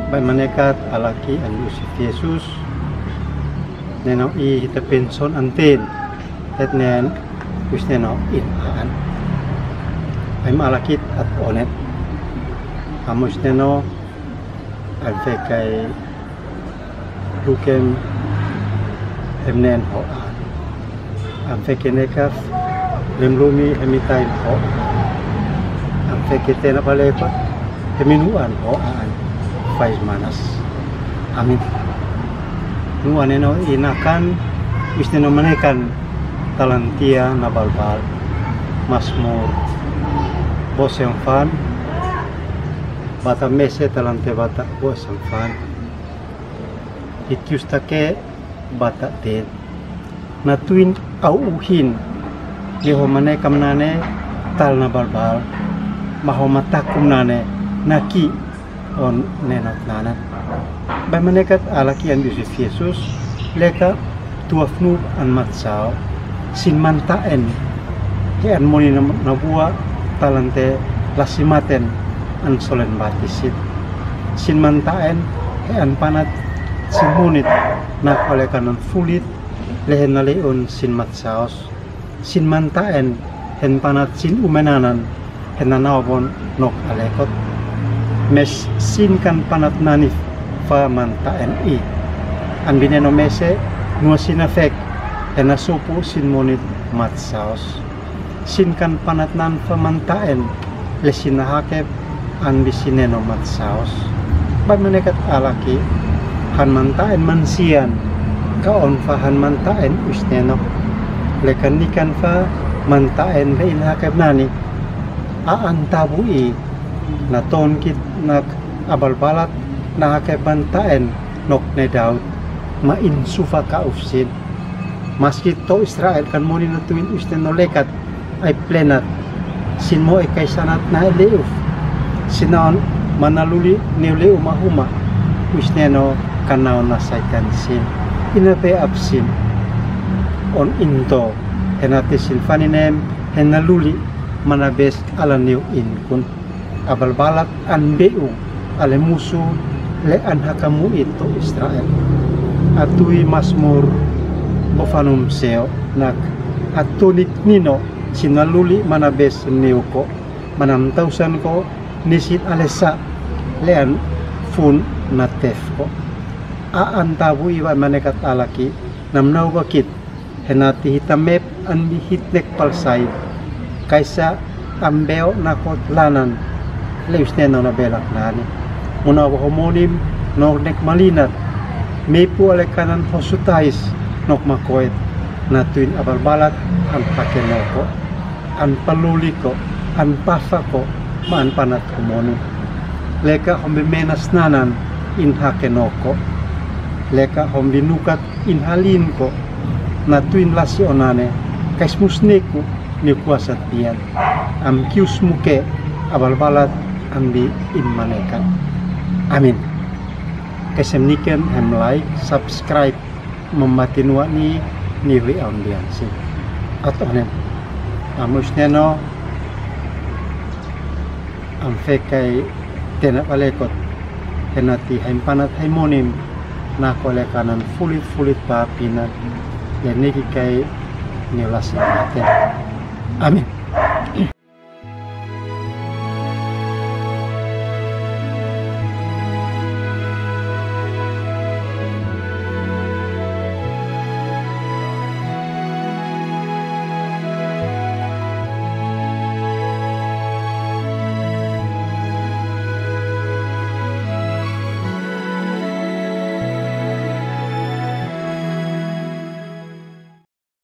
Baik menekat alaki an Yusuf Yesus neno I hita penson anten et nen us neno in aan ay malakit at onet amos neno al fekai lukem emnen ho aan am fekenekaf lemlumi hemitain ho am feketena palekot heminuan ho aan faiz manas amin nuan eno inakan isneno menekan talantia na balbal masmur boseng fan bata mese talante bata boseng fan itiustake bata ten na tuin au uhin liho menekam nane tal na balbal maho matakum nane naki on nenot nana bay menekat alaki an Yusuf Yesus leka tuafnu an matsao sin mantaen he an moni na buah talante lasimaten an solen batisit sin mantaen he an panat sin munit na kolekanan fulit lehen na leon sin matsaos sin mantaen hen panat sin umenanan hen nanawon nok alekot mes sin kan panat nanif fa mantaen I an bineno mese nua sinafek hena supu sin monit matsaos sin kan panat nan fa mantaen le sinahakep an bisineno matsaos bag menekat alaki han mantaen mansian kaon fa han mantaen usneno lekan nikan fa mantaen le inhakep nani aan tabui na ton kit nak abal balat na hakep mantaen nok ne Daud ma in sufa ka ufsin maski to Israel kan moni na tuin usneno lekat ay plenat sin mo kay sanat na leuf sinon manaluli niuleu mahuma usneno kanaw na saitan sin inape absin on into henate silfaninem henaluli manabes ala niu inkun abal balat an beu ale musu le an hakamu itu Israel atui masmur bofanum seo nak atunit nino sinaluli manabes niu ko manamtausan ko nisit alesa lean fun natef ko aan tabu iwa manekat alaki namnaw bakit henati hitamep an hitlek palsay kaysa ambeo nakot lanan leus neno na belak nani muna homonim nok malinat mepu ale kanan hosutais nok makoet natuin abal balat an pakenoko an paluliko an pafako maan panat homonim leka hombe menas nanan in hakenoko leka hombe nukat in halin ko natuin lasionane kais musneku ni kuasa tian am kius muke abal balat ambi immanekan amin kesemniken hem like subscribe membatinwa ni niwi ambiansi atonen amus neno am fekai tena palekot henati hempanat hemonim na kolekanan fulit papinat dan niki kai nilasi amin